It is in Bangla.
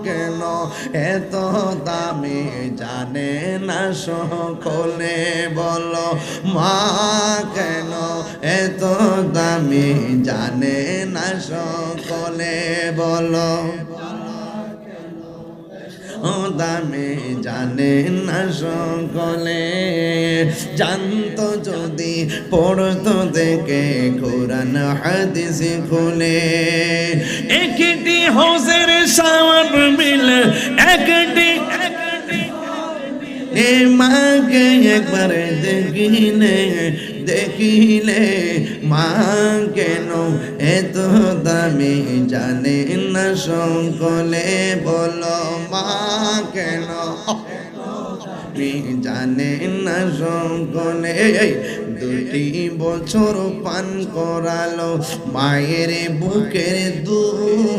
কেন এত দামি জানে না সকলে বলো মা কেন এত দামি জানে না সকলে বলো দামে জানে না সকলে জানতো যদি পড়তো দেখে কোরআন হাদিস খুলে একটি হোসের সাওয়াব মিলে একটি এ মাকে একবার দেখিলে মা কেন এত দামি জানে না সকলে বলো মা কেন জানে না সকলে 2 বছর পান করালো মায়ের বুকের দুধ